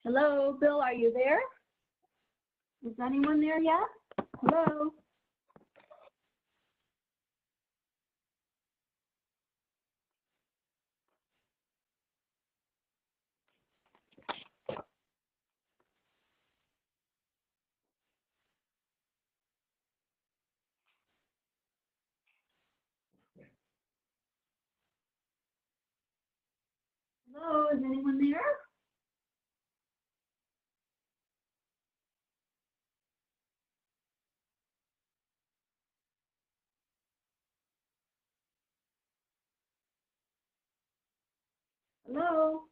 Hello, Bill, are you there? Is anyone there yet? Hello? Hello, is anyone there? Hello?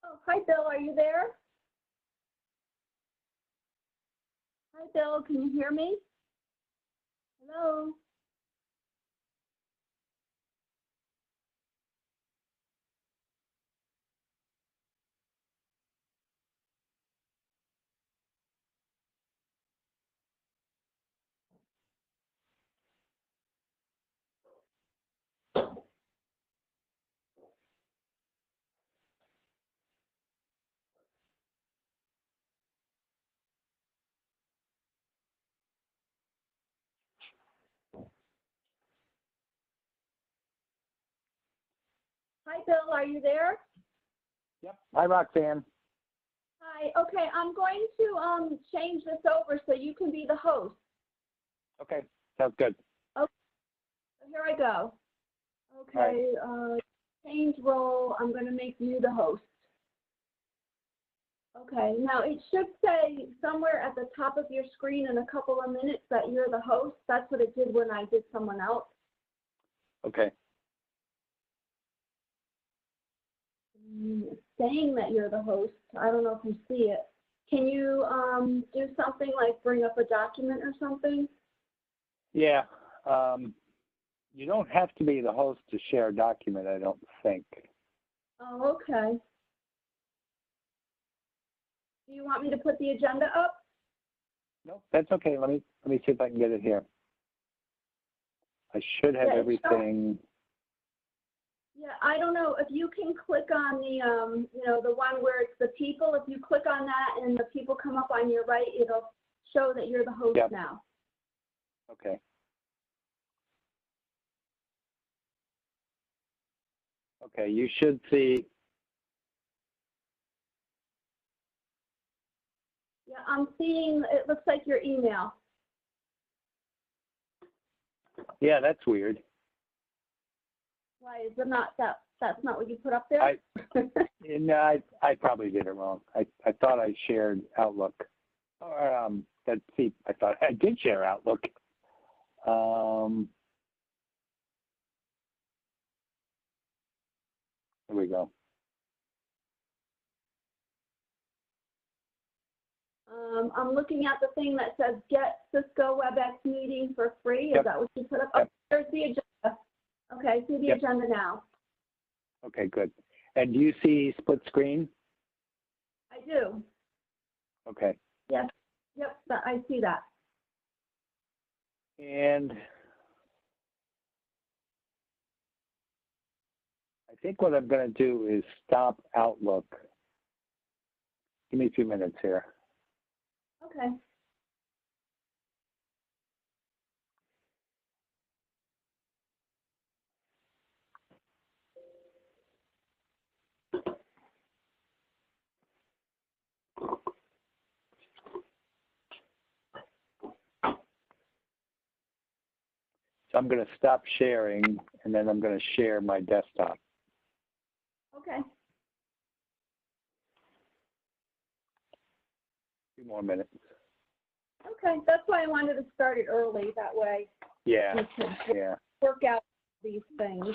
Oh, hi, Bill, are you there? Hi, Bill, can you hear me? Hello? Hi, Bill, are you there? Yep. Hi, Roxanne. Hi, okay, I'm going to change this over so you can be the host. Okay, sounds good. Okay, so here I go. Okay, change role, I'm going to make you the host. Okay, now it should say somewhere at the top of your screen in a couple of minutes that you're the host. That's what it did when I did someone else. Okay. It's saying that you're the host. I don't know if you see it. Can you do something like bring up a document or something? Yeah. You don't have to be the host to share a document, I don't think. Oh, okay. Do you want me to put the agenda up? No, that's okay. Let me see if I can get it here. I should have everything. Yeah, I don't know if you can click on the, you know, the one where it's the people. If you click on that and the people come up on your right, it'll show that you're the host now. Okay. Okay, you should see. Yeah, I'm seeing, it looks like your email. Yeah, that's weird. Why is it not that? That's not what you put up there? No, I probably did it wrong. I thought I shared Outlook. Or, see, I thought I did share Outlook. Here we go. I'm looking at the thing that says get Cisco WebEx meeting for free. Is that what you put up? Yep. Oh, there's the agenda. Okay, I see the agenda now. Okay, good. And do you see split screen? I do. Okay. Yes. Yep, I see that. And I think what I'm going to do is stop Outlook. Give me a few minutes here. Okay. So I'm going to stop sharing, and then I'm going to share my desktop. Okay. A few more minutes. Okay, that's why I wanted to start it early. That way Yeah, we can yeah. work out these things.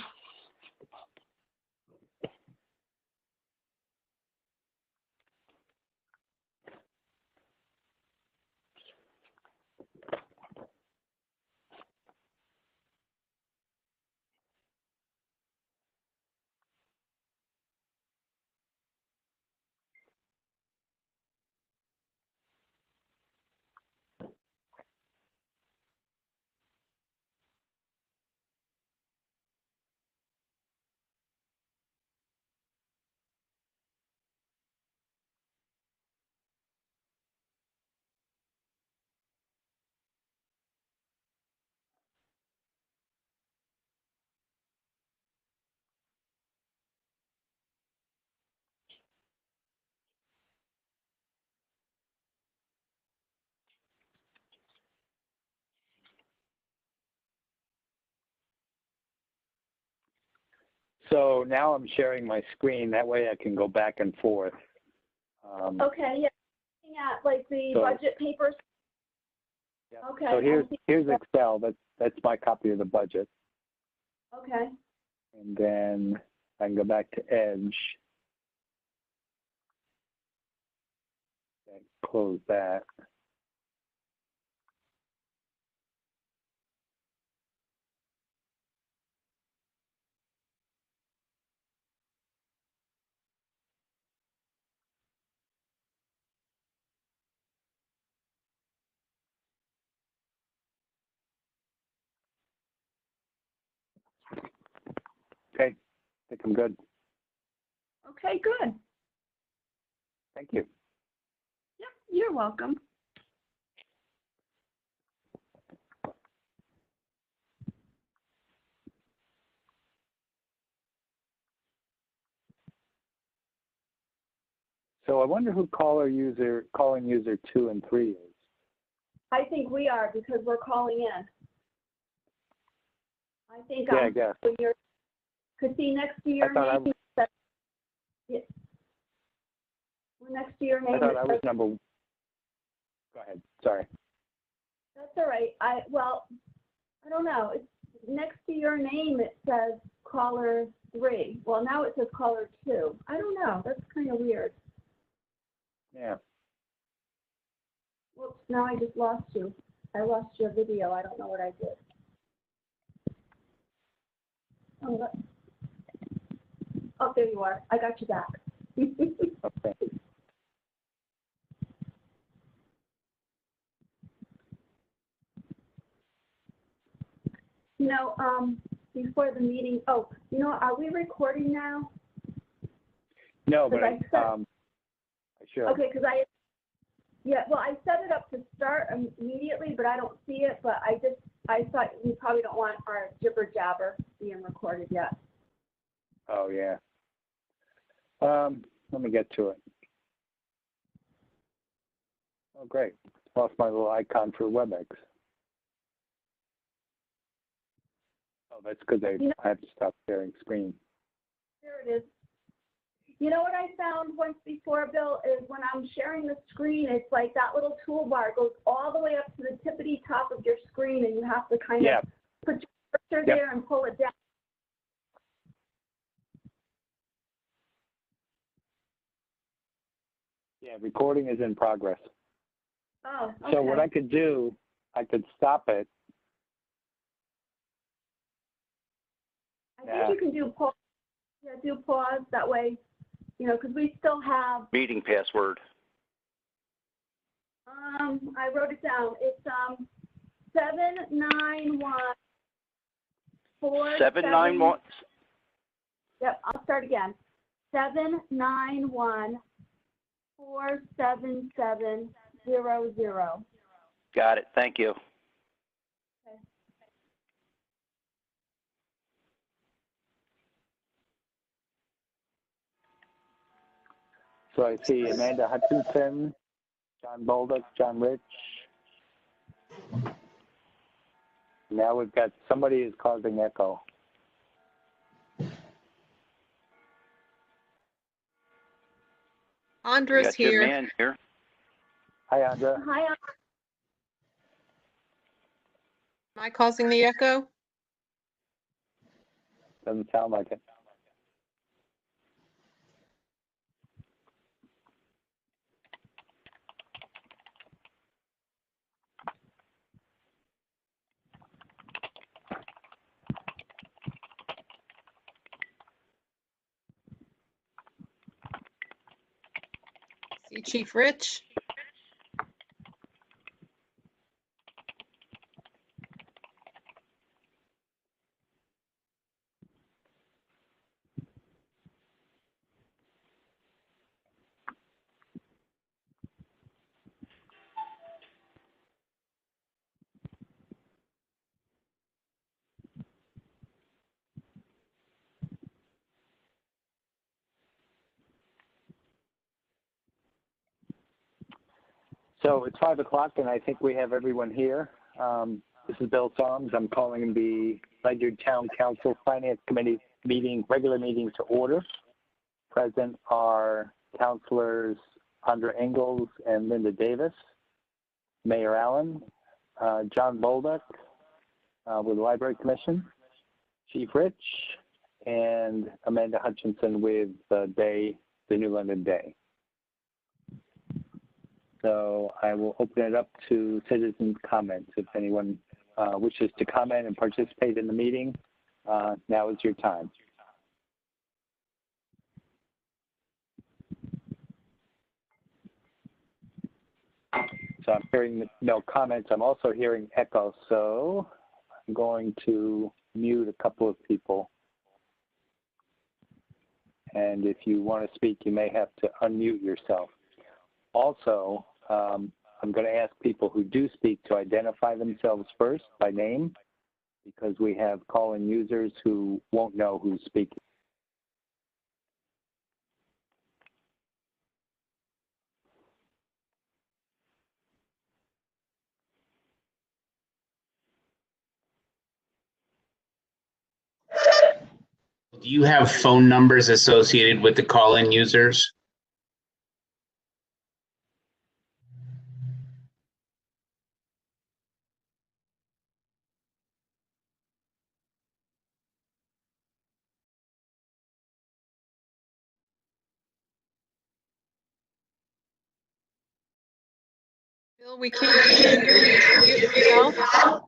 So now I'm sharing my screen. That way I can go back and forth. Okay, yeah. Looking at like the budget papers. Yeah. Okay. So here's Excel. That's my copy of the budget. Okay. And then I can go back to Edge. And close that. Okay, I think I'm good. Okay, good. Thank you. Yep, you're welcome. So I wonder who calling user 2 and 3 is. I think we are because we're calling in. I think Yeah, I guess. when you're, could see next to your name. Yes. Well, next to your name. I thought I was number. Go ahead. Sorry. That's all right. Well, I don't know. It's next to your name. It says caller 3. Well, now it says caller 2. I don't know. That's kind of weird. Yeah. Whoops, now I just lost you. I lost your video. I don't know what I did. Oh, there you are. I got you back. Okay. You know, before the meeting, are we recording now? No, but I should. Okay, because well, I set it up to start immediately, but I don't see it. But I thought we probably don't want our jibber jabber being recorded yet. Oh yeah. Let me get to it. Oh great. Lost my little icon for WebEx. Oh, that's because I have to stop sharing screen. There it is. You know what I found once before, Bill, is when I'm sharing the screen, it's like that little toolbar goes all the way up to the tippity top of your screen, and you have to kind of put your cursor there and pull it down. Yeah, recording is in progress. Oh, okay. So what I could do, I could stop it. I think you can do pause. Yeah, do pause. That way, because we still have. Meeting password. I wrote it down. It's 791. 791. Yep, I'll start again. 791 47700. Got it. Thank you. Okay. So I see Amanda Hutchinson, John Bolduc, John Rich. Now we've got somebody who's causing echo. Andra's here. Your man here. Hi, Andra. Hi, Am I causing the echo? Doesn't sound like it. See Chief Rich? So it's 5 o'clock, and I think we have everyone here. This is Bill Solms. I'm calling the Ledyard Town Council Finance Committee regular meeting to order. Present are Councilors Andra Ingalls and Linda Davis, Mayor Allen, John Bolduc with the Library Commission, Chief Rich, and Amanda Hutchinson with the New London Day. So I will open it up to citizen comments. If anyone wishes to comment and participate in the meeting, now is your time. So I'm hearing no comments. I'm also hearing echo, so I'm going to mute a couple of people. And if you want to speak, you may have to unmute yourself. Also, I'm going to ask people who do speak to identify themselves first by name, because we have call-in users who won't know who's speaking. Do you have phone numbers associated with the call-in users? Bill, we can't hear you. Mute yourself.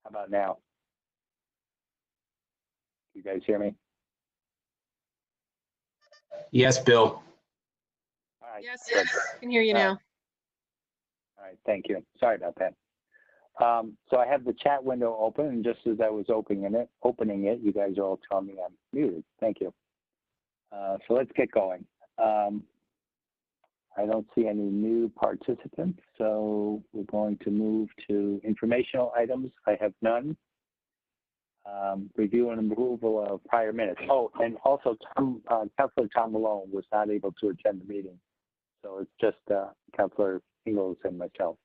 How about now? You guys hear me? Yes, Bill. All right. Yes, Good. I can hear you now. All right, thank you. Sorry about that. So I have the chat window open, and just as I was opening it, you guys are all telling me I'm muted. Thank you. So let's get going. I don't see any new participants, so we're going to move to informational items. I have none. Review and approval of prior minutes. Oh, and also Councilor Tom Malone was not able to attend the meeting. So it's just Councilor Ingalls and myself.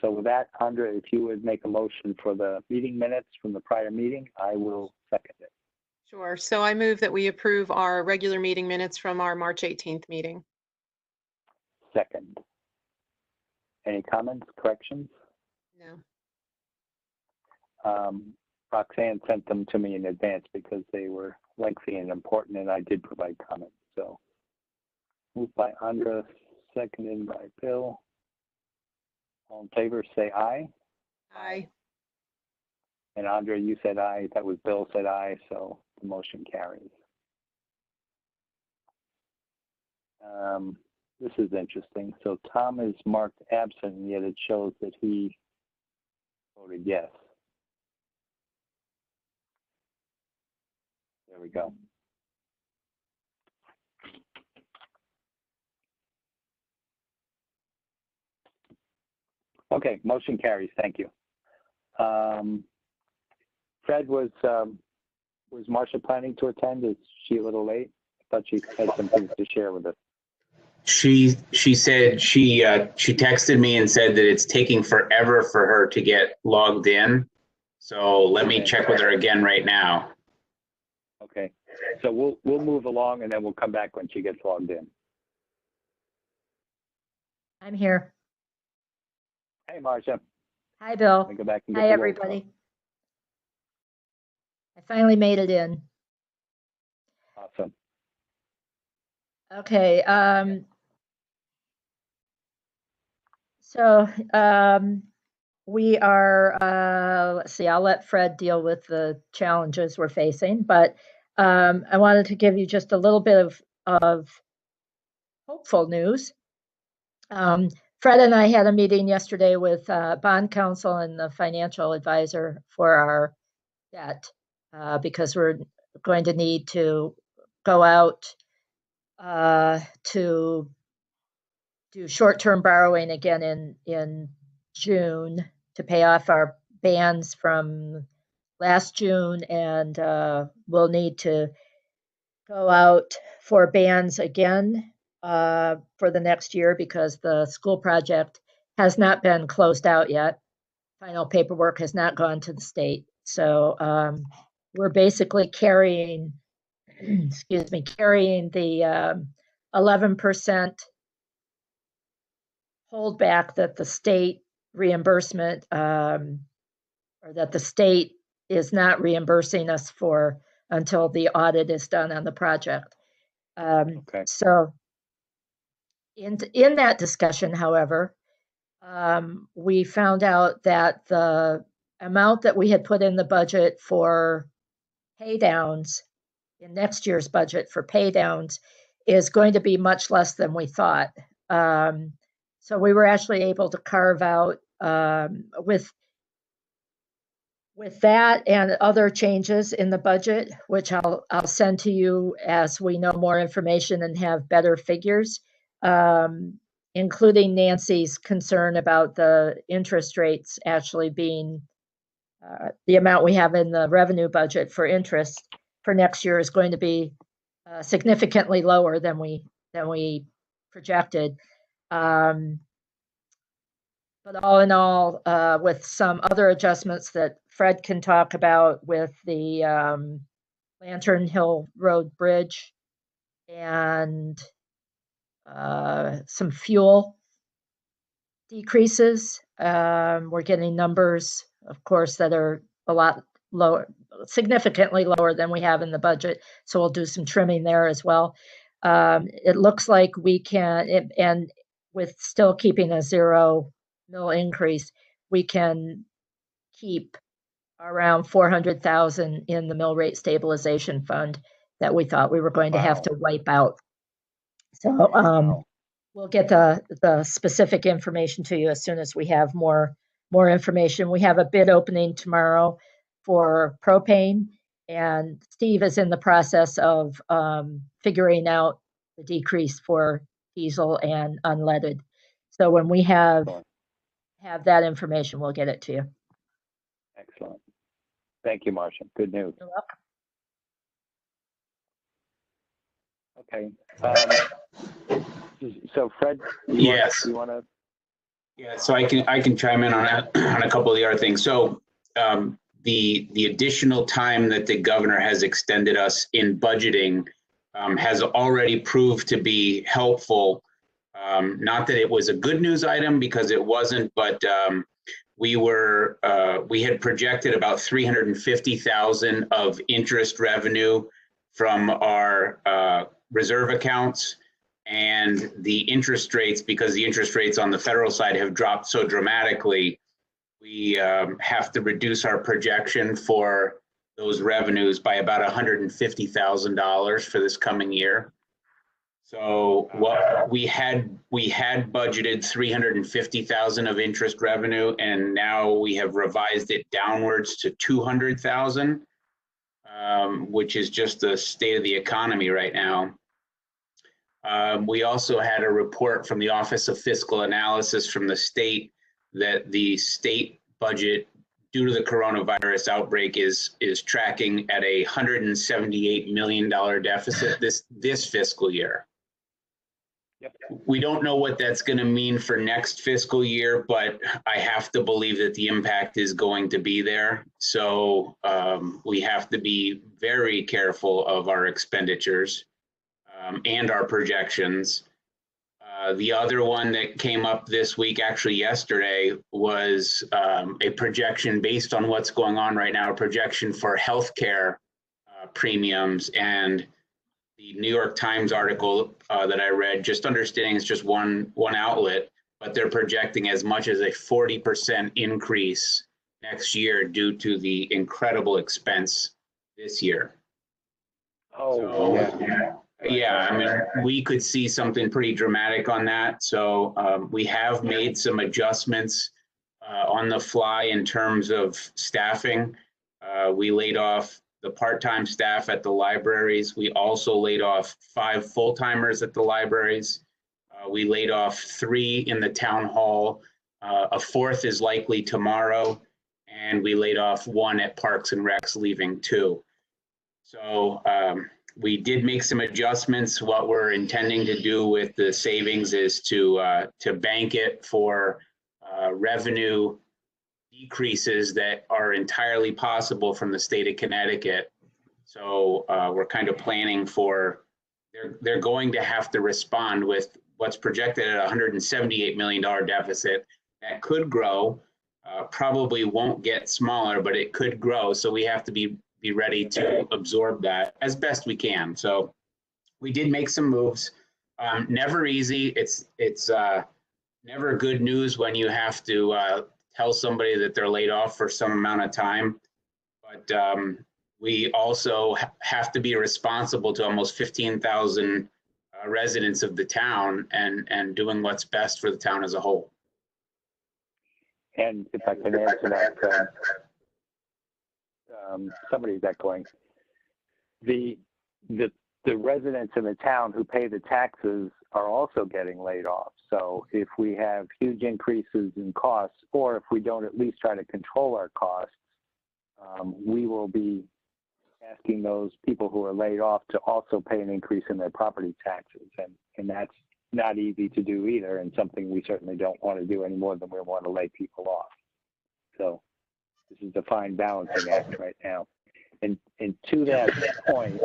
So with that, Andra, if you would make a motion for the meeting minutes from the prior meeting, I will second it. Sure. So I move that we approve our regular meeting minutes from our March 18th meeting. Second. Any comments, corrections? No. Roxanne sent them to me in advance because they were lengthy and important, and I did provide comments. So moved by Andra, seconded by Bill. All in favor, say aye. Aye. And Andra, you said aye. That was Bill said aye, so the motion carries. This is interesting. So Tom is marked absent, and yet it shows that he voted yes. There we go. Okay, motion carries. Thank you. Fred, was Marcia planning to attend? Is she a little late? I thought she had some things to share with us. She said she texted me and said that it's taking forever for her to get logged in. So let me check with her again right now. Okay, so we'll move along and then we'll come back when she gets logged in. I'm here. Hey, Marcia, Hi, Bill. let me go back and get Hi, the roll everybody. I finally made it in. call. Awesome. Okay. So we are, let's see, I'll let Fred deal with the challenges we're facing, but I wanted to give you just a little bit of hopeful news. Fred and I had a meeting yesterday with bond counsel and the financial advisor for our debt because we're going to need to go out to do short-term borrowing again in June to pay off our bands from last June, and we'll need to go out for bands again for the next year because the school project has not been closed out yet. Final paperwork has not gone to the state. So we're basically carrying, excuse me, carrying the 11% holdback that the state reimbursement, or that the state is not reimbursing us for until the audit is done on the project. Okay. So in that discussion, however, we found out that the amount that we had put in the budget for pay downs in next year's budget for pay downs is going to be much less than we thought. So we were actually able to carve out with that and other changes in the budget, which I'll send to you as we know more information and have better figures, including Nancy's concern about the interest rates actually being the amount we have in the revenue budget for interest for next year is going to be significantly lower than we projected. But all in all, with some other adjustments that Fred can talk about with the Lantern Hill Road Bridge and some fuel decreases, we're getting numbers, of course, that are a lot lower, significantly lower than we have in the budget. So we'll do some trimming there as well. It looks like we can, and with still keeping a 0 mil increase, we can keep around 400,000 in the mill rate stabilization fund that we thought we were going to have to wipe out. So we'll get the specific information to you as soon as we have more information. We have a bid opening tomorrow for propane, and Steve is in the process of figuring out the decrease for diesel and unleaded. So when we have that information, we'll get it to you. Excellent. Thank you, Marcia. Good news. You're welcome. Okay. So Fred, Yes. you want to? Yeah, so I can chime in on a couple of the other things. So the additional time that the governor has extended us in budgeting has already proved to be helpful. Not that it was a good news item because it wasn't, but we had projected about 350,000 of interest revenue from our reserve accounts. And the interest rates, because the interest rates on the federal side have dropped so dramatically, we have to reduce our projection for those revenues by about $150,000 for this coming year. So what we had budgeted 350,000 of interest revenue, and now we have revised it downwards to 200,000, which is just the state of the economy right now. We also had a report from the Office of Fiscal Analysis from the state that the state budget, due to the coronavirus outbreak, is tracking at a $178 million deficit this fiscal year. We don't know what that's going to mean for next fiscal year, but I have to believe that the impact is going to be there. So we have to be very careful of our expenditures and our projections. The other one that came up this week, actually yesterday, was a projection based on what's going on right now, a projection for healthcare premiums. And the New York Times article that I read, just understanding it's just one outlet, but they're projecting as much as a 40% increase next year due to the incredible expense this year. Oh, So, yeah. yeah, I mean, we could see something pretty dramatic on that. So we have made some adjustments on the fly in terms of staffing. We laid off the part-time staff at the libraries. We also laid off 5 full-timers at the libraries. We laid off 3 in the town hall. A 4th is likely tomorrow. And we laid off 1 at Parks and Recs, leaving 2. So we did make some adjustments. What we're intending to do with the savings is to bank it for revenue decreases that are entirely possible from the state of Connecticut. So we're kind of planning for, they're going to have to respond with what's projected at $178 million deficit. That could grow, probably won't get smaller, but it could grow. So we have to be ready to absorb that as best we can. So we did make some moves. Never easy. It's never good news when you have to tell somebody that they're laid off for some amount of time. But we also have to be responsible to almost 15,000 residents of the town and doing what's best for the town as a whole. And if I can answer that, somebody's echoing. The residents in the town who pay the taxes are also getting laid off. So if we have huge increases in costs, or if we don't at least try to control our costs, we will be asking those people who are laid off to also pay an increase in their property taxes. And that's not easy to do either, and something we certainly don't want to do any more than we want to lay people off. So this is a fine balancing act right now. And to that point,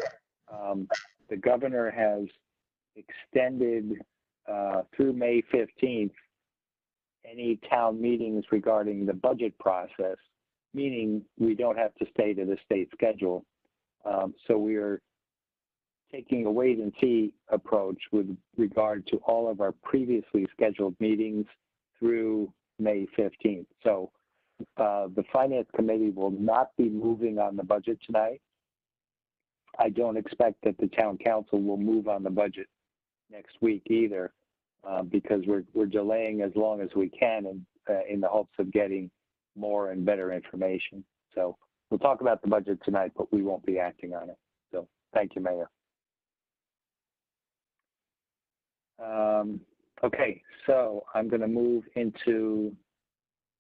the governor has extended through May 15th any town meetings regarding the budget process, meaning we don't have to stay to the state schedule. So we are taking a wait and see approach with regard to all of our previously scheduled meetings through May 15th. So the Finance Committee will not be moving on the budget tonight. I don't expect that the Town Council will move on the budget next week either, because we're delaying as long as we can in the hopes of getting more and better information. So we'll talk about the budget tonight, but we won't be acting on it. So thank you, Mayor. Okay, so I'm going to move into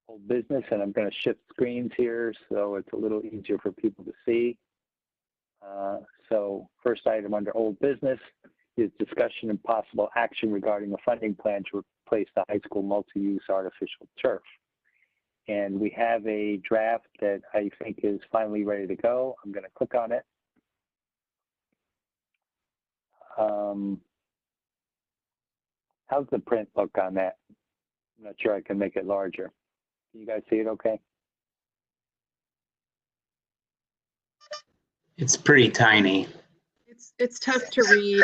old business, and I'm going to shift screens here so it's a little easier for people to see. So first item under old business is discussion and possible action regarding a funding plan to replace the high school multi-use artificial turf. And we have a draft that I think is finally ready to go. I'm going to click on it. How's the print look on that? I'm not sure I can make it larger. Can you guys see it okay? It's pretty tiny. It's tough to read.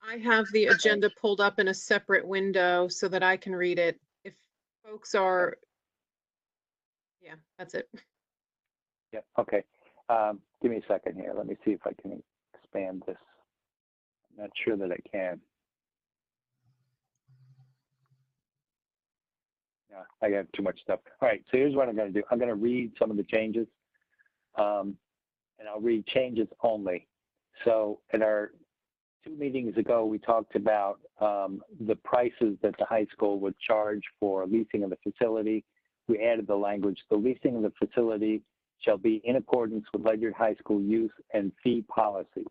I have the agenda pulled up in a separate window so that I can read it. If folks are, yeah, that's it. Yeah, okay. Give me a second here. Let me see if I can expand this. I'm not sure that I can. Yeah, I got too much stuff. All right, so here's what I'm going to do. I'm going to read some of the changes, and I'll read changes only. So at our 2 meetings ago, we talked about the prices that the high school would charge for leasing of the facility. We added the language, the leasing of the facility shall be in accordance with Ledyard High School use and fee policies.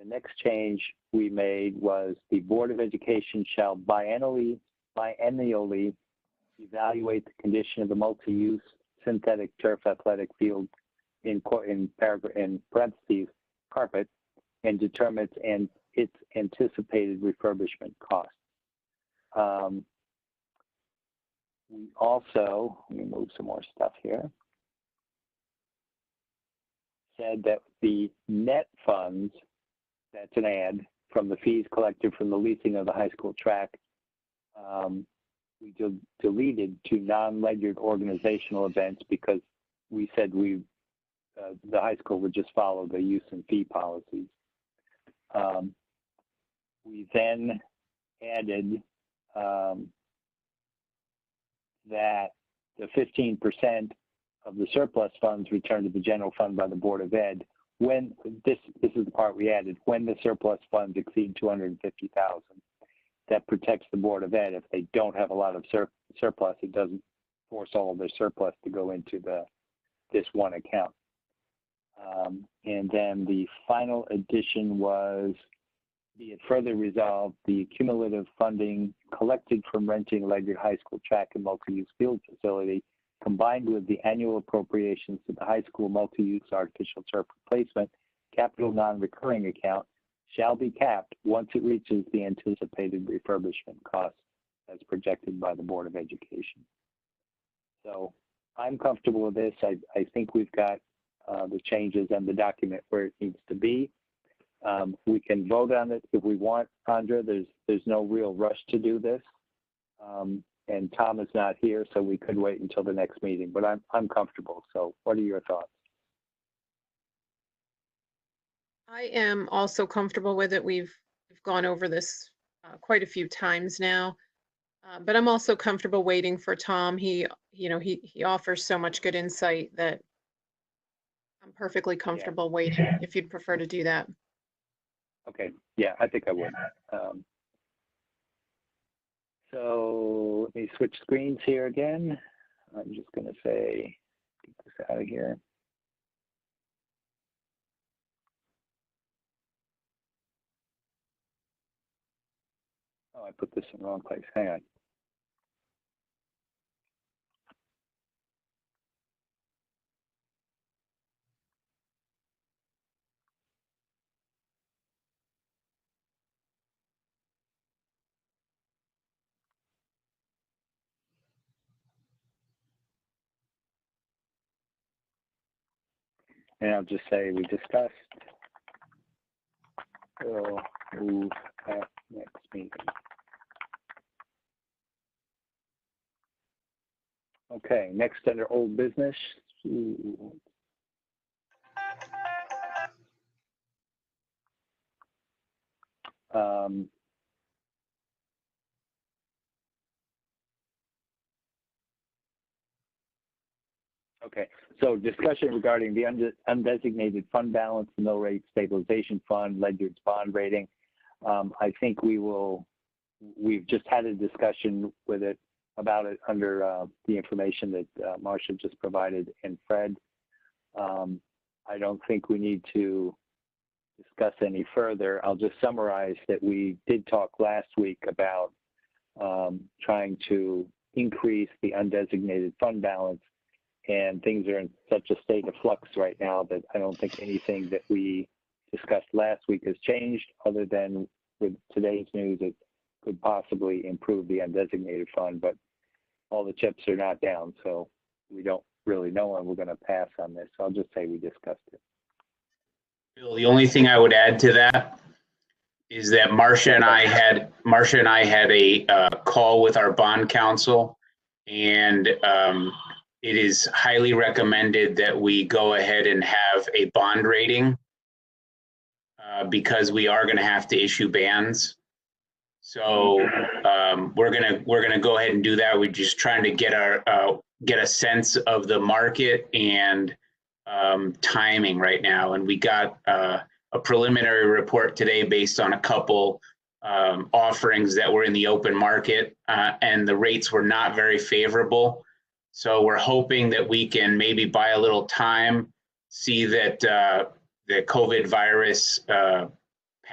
The next change we made was the Board of Education shall biennially evaluate the condition of the multi-use synthetic turf athletic field in parentheses, carpet, and determine its anticipated refurbishment cost. We also, let me move some more stuff here, said that the net funds, that's an add, from the fees collected from the leasing of the high school track, we deleted to non-Ledyard organizational events because we said the high school would just follow the use and fee policies. We then added that the 15% of the surplus funds returned to the general fund by the Board of Ed, when this is the part we added, when the surplus funds exceed $250,000, that protects the Board of Ed. If they don't have a lot of surplus, it doesn't force all of their surplus to go into this one account. And then the final addition was, be it further resolved, the cumulative funding collected from renting Ledyard High School track and multi-use field facility, combined with the annual appropriations to the high school multi-use artificial turf replacement capital non-recurring account, shall be capped once it reaches the anticipated refurbishment costs as projected by the Board of Education. So I'm comfortable with this. I think we've got the changes and the document where it needs to be. We can vote on it if we want, Andra. There's no real rush to do this. And Tom is not here, so we could wait until the next meeting, but I'm comfortable. So what are your thoughts? I am also comfortable with it. We've gone over this quite a few times now, but I'm also comfortable waiting for Tom. He offers so much good insight that I'm perfectly comfortable waiting if you'd prefer to do that. Okay, yeah, I think I would. So let me switch screens here again. I'm just going to say, get this out of here. Oh, I put this in the wrong place. Hang on. And I'll just say we discussed. We'll move at next meeting. Okay, next under old business. Okay, so discussion regarding the undesignated fund balance, mill rate stabilization fund, Ledyard's bond rating. I think we've just had a discussion about it under the information that Marcia just provided and Fred. I don't think we need to discuss any further. I'll just summarize that we did talk last week about trying to increase the undesignated fund balance, and things are in such a state of flux right now that I don't think anything that we discussed last week has changed, other than with today's news it could possibly improve the undesignated fund, but all the chips are not down, so we don't really know when we're going to pass on this. So I'll just say we discussed it. Bill, the only thing I would add to that is that Marcia and I had a call with our bond counsel, and it is highly recommended that we go ahead and have a bond rating because we are going to have to issue bans. So we're gonna go ahead and do that. We're just trying to get a sense of the market and timing right now. And we got a preliminary report today based on a couple offerings that were in the open market, and the rates were not very favorable. So we're hoping that we can maybe buy a little time, see that the COVID virus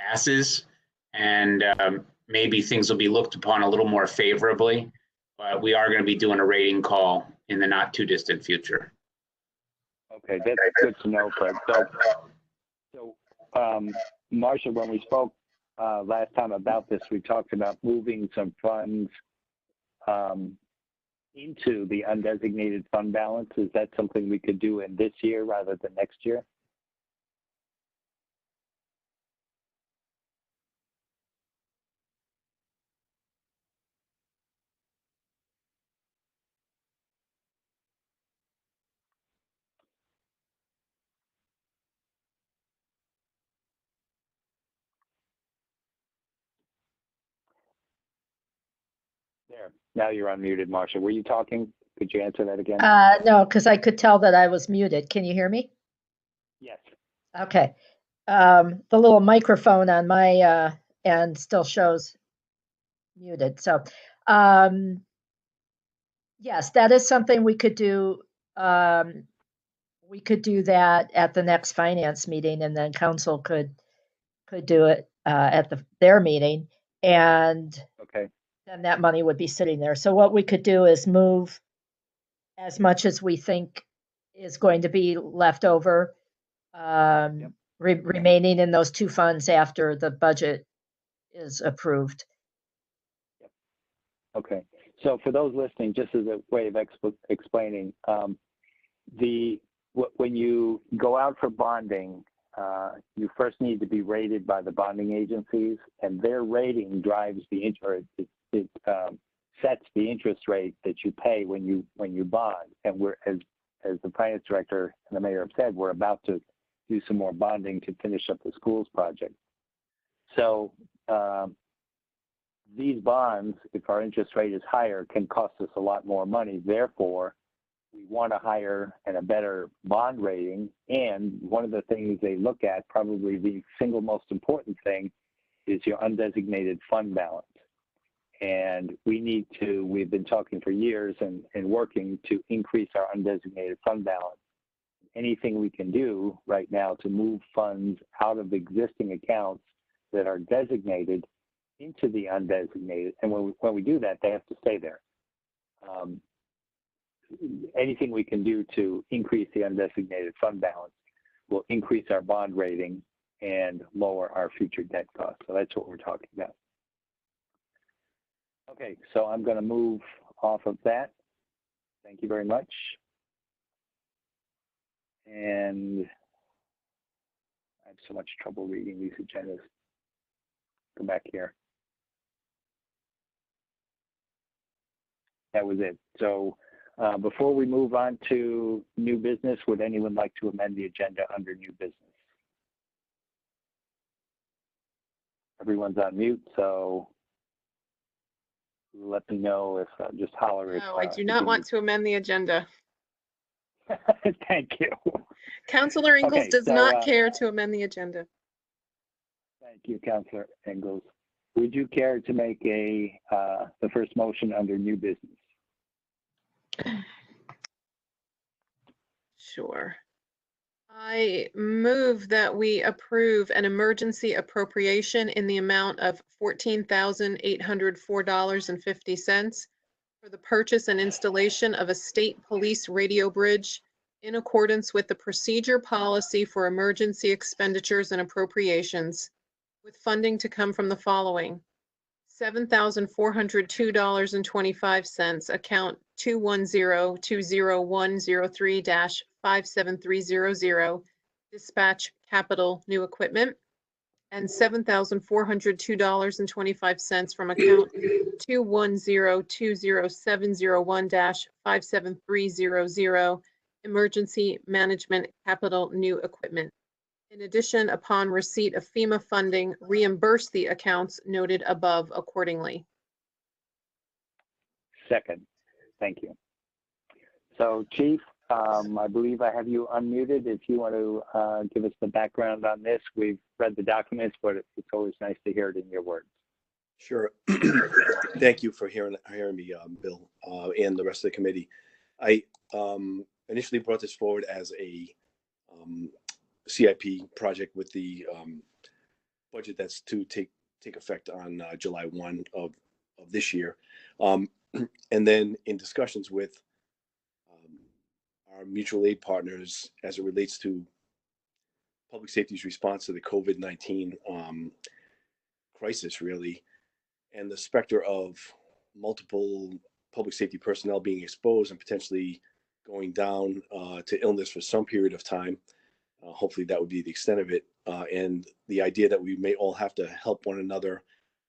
passes, and maybe things will be looked upon a little more favorably. But we are going to be doing a rating call in the not too distant future. Okay, that's good to know, Fred. So Marcia, when we spoke last time about this, we talked about moving some funds into the undesignated fund balance. Is that something we could do in this year rather than next year? There. Now you're unmuted, Marcia. Were you talking? Could you answer that again? No, because I could tell that I was muted. Can you hear me? Yes. Okay. The little microphone on my end still shows muted. So, yes, that is something we could do. We could do that at the next finance meeting, and then council could do it at their meeting, and Okay. then that money would be sitting there. So what we could do is move as much as we think is going to be left over, Yep. remaining in those two funds after the budget is approved. Okay. So for those listening, just as a way of explaining, when you go out for bonding, you first need to be rated by the bonding agencies, and their rating drives the interest. It sets the interest rate that you pay when you bond. And we're, as the finance director and the mayor have said, we're about to do some more bonding to finish up the schools project. So these bonds, if our interest rate is higher, can cost us a lot more money. Therefore, we want a higher and a better bond rating. And one of the things they look at, probably the single most important thing, is your undesignated fund balance. And we've been talking for years and working to increase our undesignated fund balance. Anything we can do right now to move funds out of existing accounts that are designated into the undesignated, and when we do that, they have to stay there. Anything we can do to increase the undesignated fund balance will increase our bond rating and lower our future debt costs. So that's what we're talking about. Okay, so I'm going to move off of that. Thank you very much. And I have so much trouble reading these agendas. Go back here. That was it. So before we move on to new business, would anyone like to amend the agenda under new business? Everyone's on mute, so let me know if just holler. No, I do not want to amend the agenda. Thank you. Councilor Ingalls Okay, does so, not care to amend the agenda. Thank you, Councilor Ingalls. Would you care to make the first motion under new business? Sure. I move that we approve an emergency appropriation in the amount of $14,804.50 for the purchase and installation of a state police radio bridge in accordance with the procedure policy for emergency expenditures and appropriations, with funding to come from the following: $7,402.25, account 210-20103-57300, dispatch capital new equipment, and $7,402.25 from account 210-20701-57300, emergency management capital new equipment. In addition, upon receipt of FEMA funding, reimburse the accounts noted above accordingly. Second. Thank you. So, Chief, I believe I have you unmuted. If you want to give us the background on this, we've read the documents, but it's always nice to hear it in your words. Sure. Thank you for hearing me, Bill, and the rest of the committee. I initially brought this forward as a CIP project with the budget that's to take effect on July 1 of this year. And then in discussions with our mutual aid partners as it relates to public safety's response to the COVID-19 crisis, really, and the specter of multiple public safety personnel being exposed and potentially going down to illness for some period of time. Hopefully that would be the extent of it. And the idea that we may all have to help one another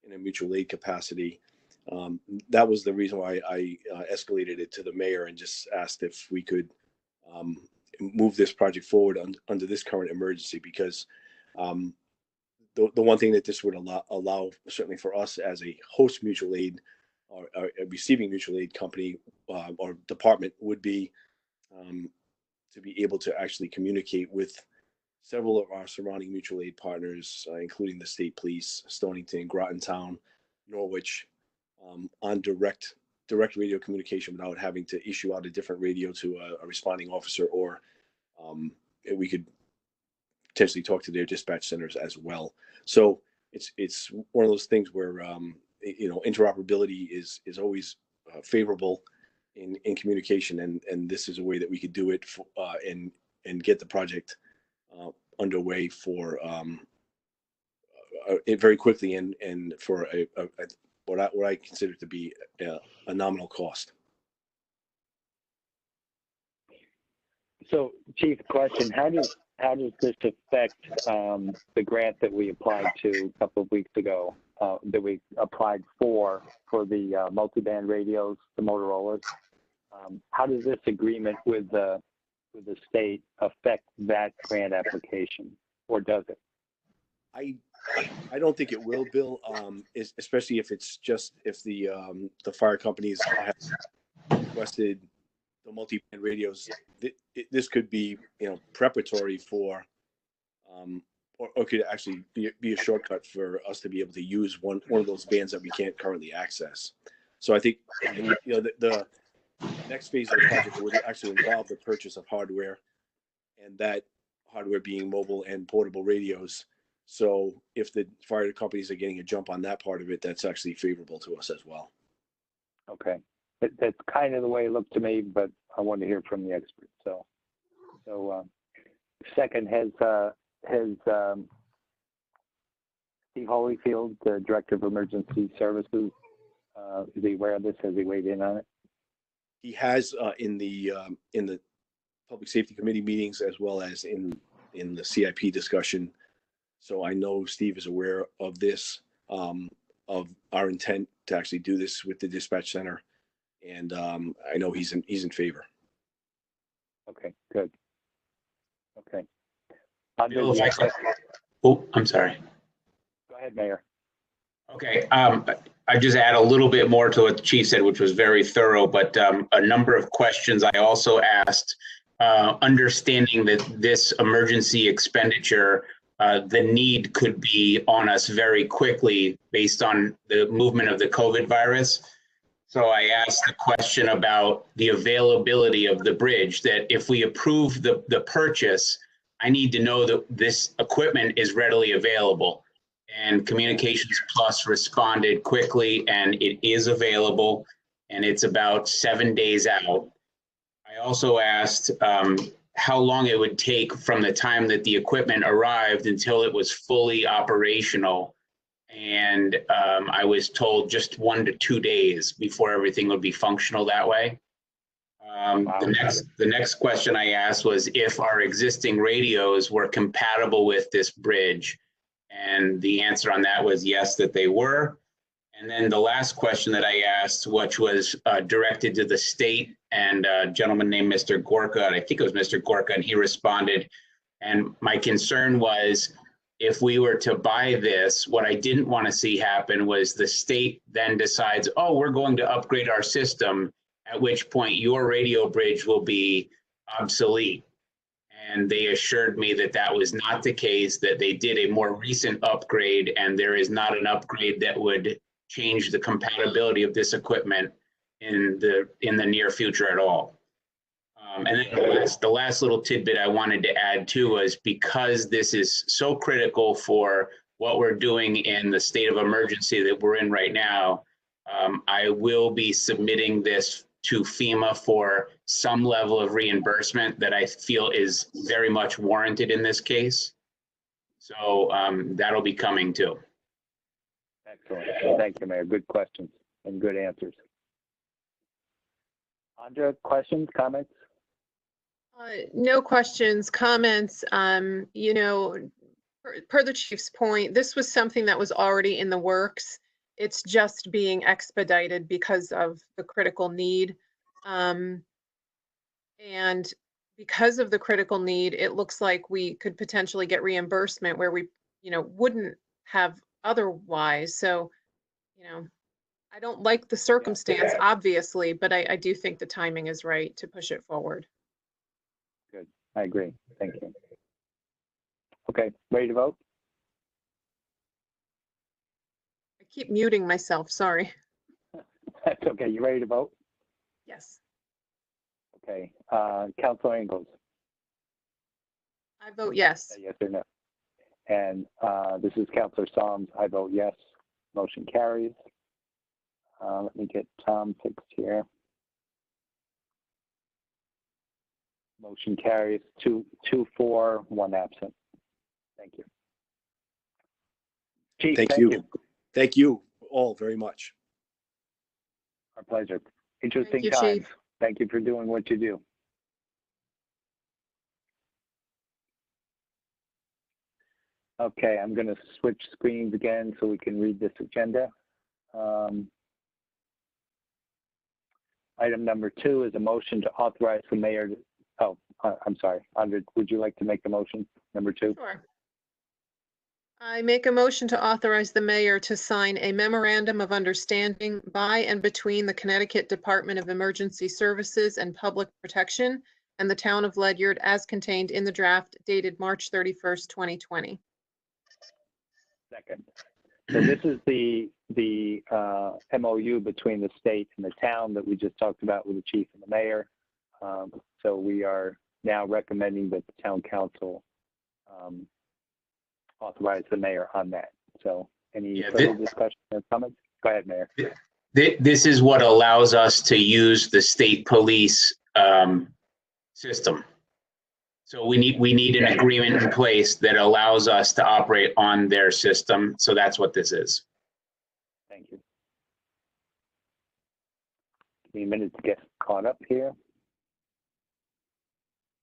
in a mutual aid capacity. That was the reason why I escalated it to the mayor and just asked if we could move this project forward under this current emergency, because the one thing that this would allow certainly for us as a host mutual aid or a receiving mutual aid company or department would be to be able to actually communicate with several of our surrounding mutual aid partners, including the state police, Stonington, Groton Town, Norwich, on direct radio communication without having to issue out a different radio to a responding officer, or we could potentially talk to their dispatch centers as well. So it's one of those things where interoperability is always favorable in communication, and this is a way that we could do it for, and get the project underway for very quickly and for what I consider to be a nominal cost. So, Chief, question: How does this affect the grant that we applied to a couple of weeks ago? That we applied for the multiband radios, the Motorola's. How does this agreement with the state affect that grant application, or does it? I don't think it will, Bill. Especially if it's just if the fire companies have requested the multi-band radios. This could be preparatory for, or could actually be a shortcut for us to be able to use one of those bands that we can't currently access. So I think the next phase of the project would actually involve the purchase of hardware, and that hardware being mobile and portable radios. So if the fire companies are getting a jump on that part of it, that's actually favorable to us as well. Okay, that's kind of the way it looked to me, but I want to hear from the expert. So second, has Steve Holyfield, the Director of Emergency Services, is he aware of this? Has he weighed in on it? He has in the Public Safety Committee meetings as well as in the CIP discussion. So I know Steve is aware of this, of our intent to actually do this with the dispatch center, and I know he's in favor. Okay, good. Okay. Bill, if I could, oh, I'm sorry. Go ahead, Mayor. Okay, I just add a little bit more to what the chief said, which was very thorough, but a number of questions I also asked, understanding that this emergency expenditure, the need could be on us very quickly based on the movement of the COVID virus. So I asked the question about the availability of the bridge, that if we approve the purchase, I need to know that this equipment is readily available. And Communications Plus responded quickly, and it is available, and it's about 7 days out. I also asked how long it would take from the time that the equipment arrived until it was fully operational. And I was told just 1 to 2 days before everything would be functional that way. The next question I asked was if our existing radios were compatible with this bridge. And the answer on that was yes, that they were. And then the last question that I asked, which was directed to the state and a gentleman named Mr. Gorka, and I think it was Mr. Gorka, and he responded. And my concern was, if we were to buy this, what I didn't want to see happen was the state then decides, oh, we're going to upgrade our system, at which point your radio bridge will be obsolete. And they assured me that that was not the case, that they did a more recent upgrade, and there is not an upgrade that would change the compatibility of this equipment in the near future at all. And then the last little tidbit I wanted to add too was, because this is so critical for what we're doing in the state of emergency that we're in right now, I will be submitting this to FEMA for some level of reimbursement that I feel is very much warranted in this case. So that'll be coming too. Excellent. Thank you, Mayor. Good questions and good answers. Andrea, questions, comments? No questions, comments. You know, per the chief's point, this was something that was already in the works. It's just being expedited because of the critical need. And because of the critical need, it looks like we could potentially get reimbursement where we, you know, wouldn't have otherwise. So, you know, I don't like the circumstance, obviously, but I do think the timing is right to push it forward. Good. I agree. Thank you. Okay, ready to vote? I keep muting myself, sorry. That's okay. You ready to vote? Yes, Okay. Councilor Ingalls? I vote yes. Yes or no? And this is Councilor Psalms. I vote yes. Motion carries. Let me get Tom fixed here. Motion carries 2-4, 1 absent. Thank you. Chief, Thank you. Thank you all very much. Our pleasure. Interesting you, times. Chief. Thank you for doing what you do. Okay, I'm going to switch screens again so we can read this agenda. Item number 2 is a motion to authorize the mayor to, I'm sorry, Andre, would you like to make the motion, number 2? Sure. I make a motion to authorize the mayor to sign a memorandum of understanding by and between the Connecticut Department of Emergency Services and Public Protection and the town of Ledyard as contained in the draft dated March 31st, 2020. Second. So this is the MOU between the state and the town that we just talked about with the chief and the mayor. So we are now recommending that the town council authorize the mayor on that. So any further discussion or comments? Go ahead, Mayor. This is what allows us to use the state police system. So we need an agreement in place that allows us to operate on their system. So that's what this is. Thank you. Give me a minute to get caught up here.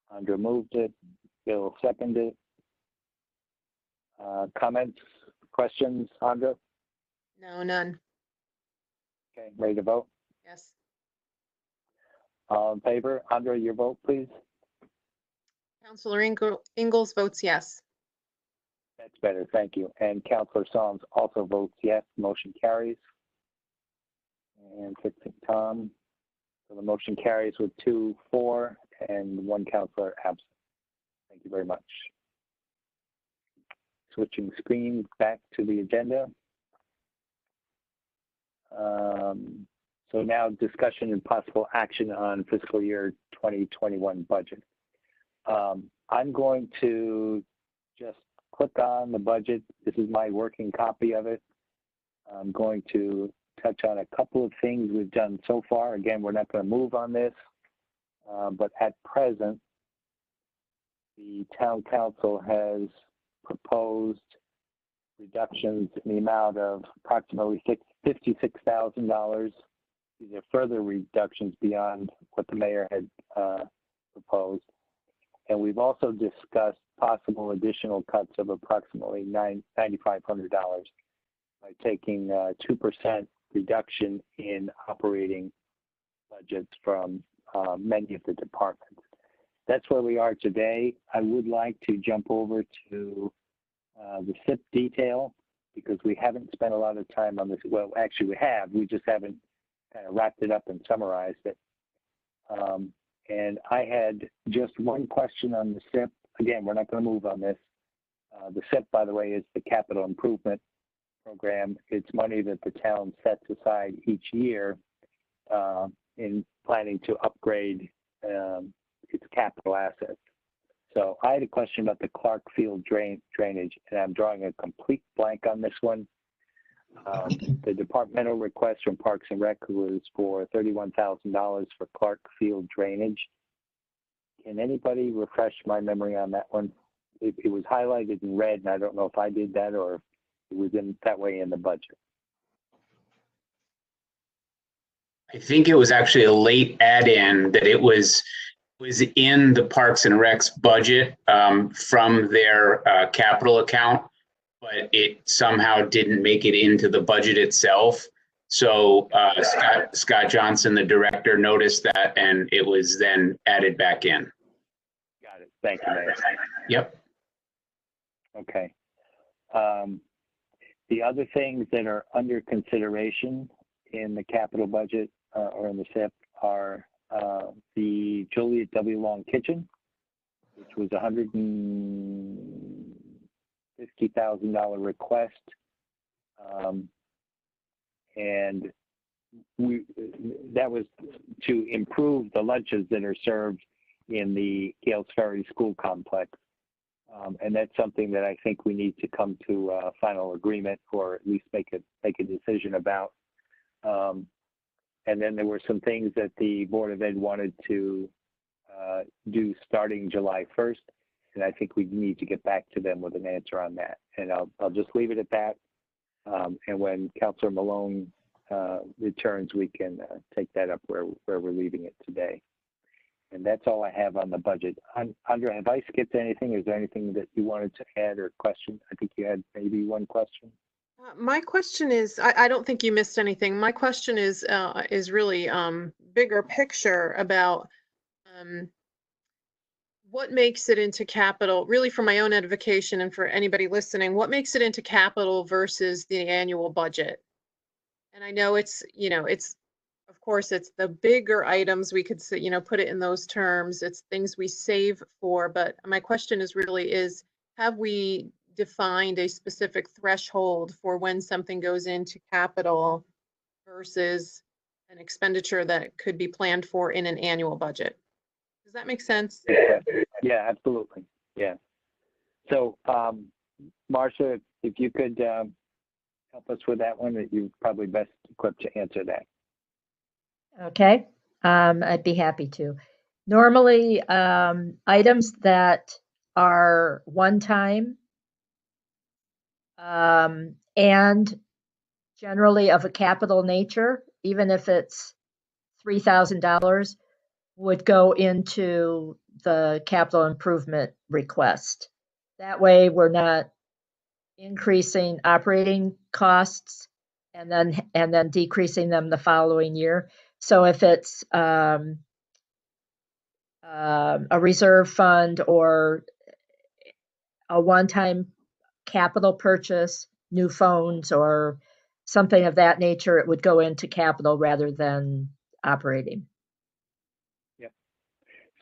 Andrea moved it. Bill seconded. Comments, questions, Andrea? No, none. Okay, ready to vote? Yes. All in favor? Andrea, your vote, please. Councilor Ingalls votes yes. That's better, thank you. And Councilor Psalms also votes yes. Motion carries. And fixing Tom. So the motion carries with 2-4 and 1 councilor absent. Thank you very much. Switching screens back to the agenda. So now discussion and possible action on fiscal year 2021 budget. I'm going to just click on the budget. This is my working copy of it. I'm going to touch on a couple of things we've done so far. Again, we're not going to move on this, but at present, the town council has proposed reductions in the amount of approximately $56,000. These are further reductions beyond what the mayor had proposed. And we've also discussed possible additional cuts of approximately $9,500 by taking 2% reduction in operating budgets from many of the departments. That's where we are today. I would like to jump over to the SIP detail because we haven't spent a lot of time on this. Well, actually we have, we just haven't kind of wrapped it up and summarized it. And I had just one question on the SIP. Again, we're not going to move on this. The SIP, by the way, is the capital improvement program. It's money that the town sets aside each year in planning to upgrade its capital assets. So I had a question about the Clark Field drainage, and I'm drawing a complete blank on this one. The departmental request from Parks and Rec was for $31,000 for Clark Field drainage. Can anybody refresh my memory on that one? It was highlighted in red, and I don't know if I did that or if it was in that way in the budget. I think it was actually a late add-in that it was in the Parks and Rec's budget from their capital account, but it somehow didn't make it into the budget itself. So Scott Johnson, the director, noticed that, and it was then added back in. Got it. Thank you, Mayor. Yep. Okay. The other things that are under consideration in the capital budget or in the SIP are the Juliet W. Long Kitchen, which was $150,000 request. And that was to improve the lunches that are served in the Gales Ferry School Complex. And that's something that I think we need to come to a final agreement or at least make a decision about. And then there were some things that the Board of Ed wanted to do starting July 1st. And I think we need to get back to them with an answer on that. And I'll just leave it at that. And when Councilor Malone returns, we can take that up where we're leaving it today. And that's all I have on the budget. Andrea, have I skipped anything? Is there anything that you wanted to add or question? I think you had maybe one question. My question is, I don't think you missed anything. My question is really bigger picture about what makes it into capital, really for my own edification and for anybody listening, what makes it into capital versus the annual budget? And I know it's, of course, it's the bigger items, we could say, put it in those terms. It's things we save for. But my question is really have we defined a specific threshold for when something goes into capital versus an expenditure that could be planned for in an annual budget? Does that make sense? Yeah, absolutely. Yeah. So, Marcia, if you could help us with that one, that you're probably best equipped to answer that. Okay, I'd be happy to. Normally, items that are one-time and generally of a capital nature, even if it's $3,000, would go into the capital improvement request. That way, we're not increasing operating costs and then decreasing them the following year. So if it's a reserve fund or a one-time capital purchase, new phones or something of that nature, it would go into capital rather than operating. Yeah.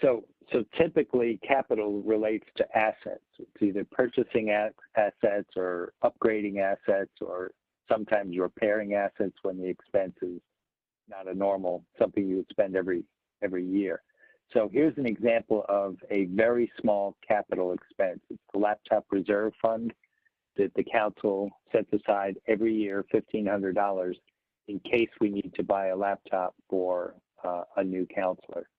So typically capital relates to assets. It's either purchasing assets or upgrading assets or sometimes repairing assets when the expense is not a normal, something you would spend every year. So here's an example of a very small capital expense. It's the laptop reserve fund that the council sets aside every year, $1,500, in case we need to buy a laptop for a new counselor.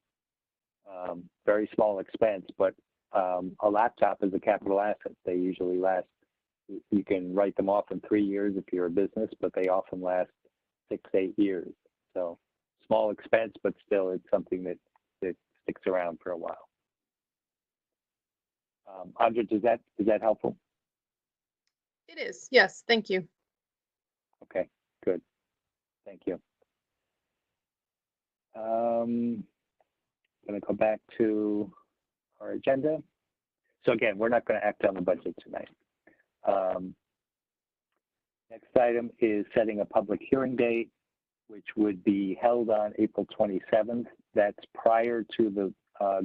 Very small expense, but a laptop is a capital asset. They usually last, you can write them off in 3 years if you're a business, but they often last 6 to 8 years. So small expense, but still it's something that sticks around for a while. Andrea, is that helpful? It is, yes, thank you. Okay, good. Thank you. I'm going to go back to our agenda. So again, we're not going to act on the budget tonight. Next item is setting a public hearing date, which would be held on April 27th. That's prior to the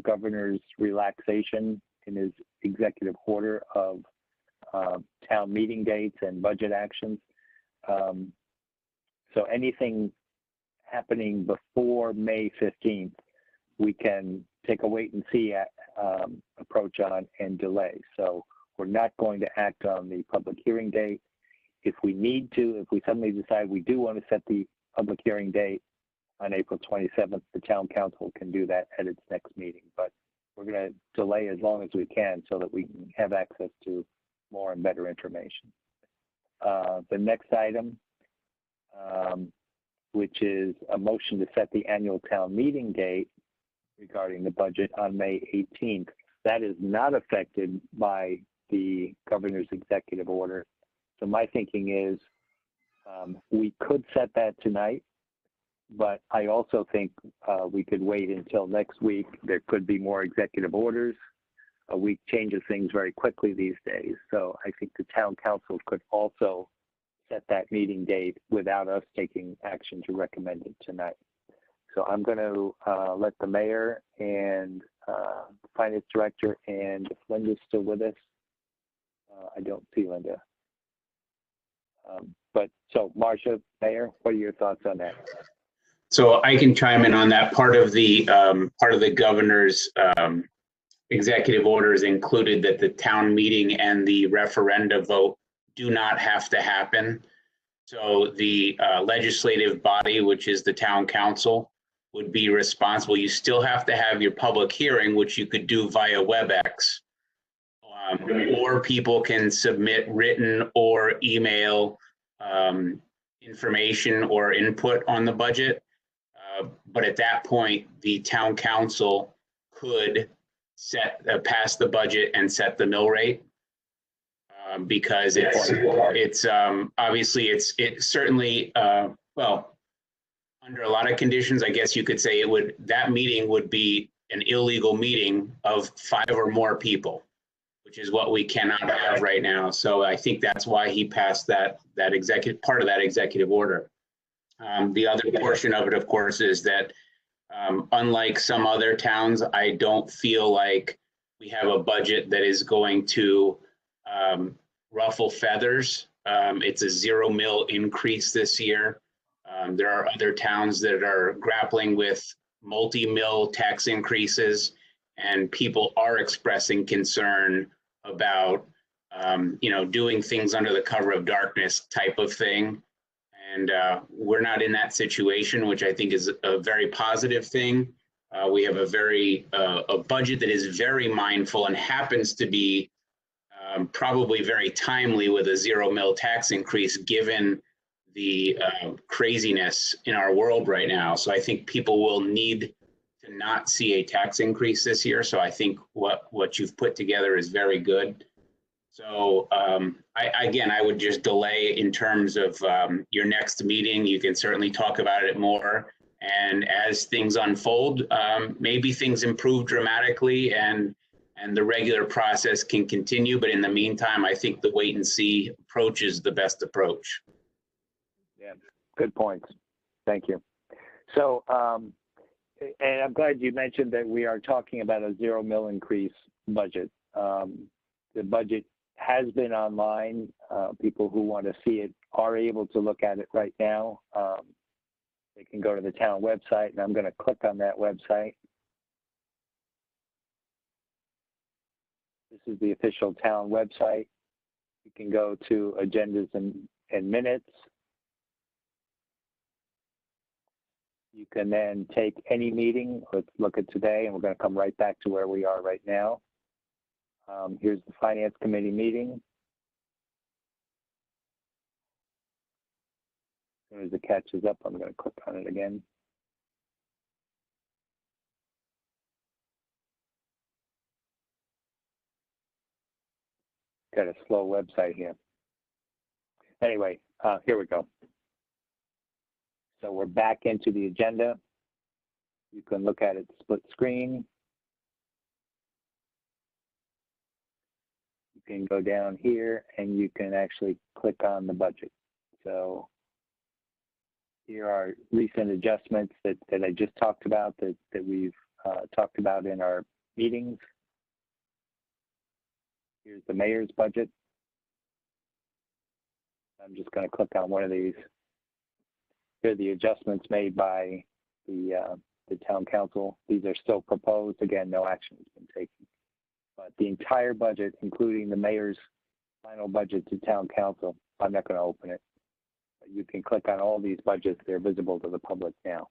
governor's relaxation in his executive order of town meeting dates and budget actions. So anything happening before May 15th, we can take a wait and see approach on and delay. So we're not going to act on the public hearing date. If we need to, if we suddenly decide we do want to set the public hearing date on April 27th, the town council can do that at its next meeting. But we're going to delay as long as we can so that we can have access to more and better information. The next item, which is a motion to set the annual town meeting date regarding the budget on May 18th. That is not affected by the governor's executive order. So my thinking is we could set that tonight, but I also think we could wait until next week. There could be more executive orders. A week changes things very quickly these days. So I think the town council could also set that meeting date without us taking action to recommend it tonight. So I'm going to let the mayor and finance director, and if Linda's still with us, I don't see Linda. But so Marcia, Mayor, what are your thoughts on that? So I can chime in on that. Part of the governor's executive orders included that the town meeting and the referenda vote do not have to happen. So the legislative body, which is the town council, would be responsible. You still have to have your public hearing, which you could do via WebEx, or people can submit written or email information or input on the budget. But at that point, the town council could pass the budget and set the mill rate. Because it's obviously it's certainly well, under a lot of conditions, I guess you could say that meeting would be an illegal meeting of 5 or more people, which is what we cannot have right now. So I think that's why he passed that executive part of that executive order. The other portion of it, of course, is that unlike some other towns, I don't feel like we have a budget that is going to ruffle feathers. It's a 0 mill increase this year. There are other towns that are grappling with multi-mill tax increases, and people are expressing concern about, doing things under the cover of darkness type of thing. And we're not in that situation, which I think is a very positive thing. We have a budget that is very mindful and happens to be probably very timely with a 0 mill tax increase, given the craziness in our world right now. So I think people will need to not see a tax increase this year. So I think what you've put together is very good. So I would just delay in terms of your next meeting. You can certainly talk about it more. And as things unfold, maybe things improve dramatically and the regular process can continue. But in the meantime, I think the wait and see approach is the best approach. Yeah, good points. Thank you. So, and I'm glad you mentioned that we are talking about a 0 mill increase budget. The budget has been online. People who want to see it are able to look at it right now. They can go to the town website, and I'm going to click on that website. This is the official town website. You can go to agendas and minutes. You can then take any meeting. Let's look at today, and we're going to come right back to where we are right now. Here's the Finance Committee meeting. As soon as it catches up, I'm going to click on it again. Got a slow website here. Anyway, here we go. So we're back into the agenda. You can look at it split screen. You can go down here and you can actually click on the budget. So here are recent adjustments that I just talked about, that we've talked about in our meetings. Here's the mayor's budget. I'm just going to click on one of these. Here are the adjustments made by the to town council. These are still proposed. Again, no action has been taken. But the entire budget, including the mayor's final budget to town council, I'm not going to open it. But you can click on all these budgets. They're visible to the public now.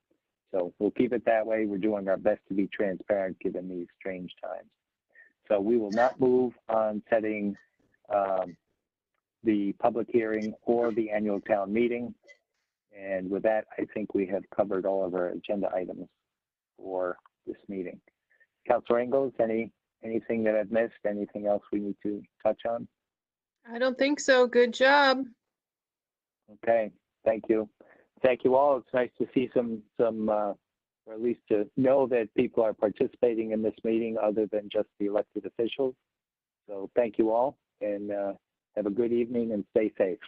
So we'll keep it that way. We're doing our best to be transparent given these strange times. So we will not move on setting the public hearing or the annual town meeting. And with that, I think we have covered all of our agenda items for this meeting. Councilor Ingalls, anything that I've missed? Anything else we need to touch on? I don't think so. Good job. Okay, thank you. Thank you all. It's nice to see some or at least to know that people are participating in this meeting other than just the elected officials. So thank you all, and have a good evening and stay safe.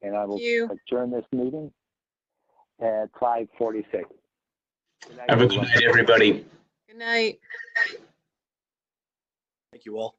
And I will adjourn this meeting at 5:46. Have a good night, everybody. Good night. Thank you all.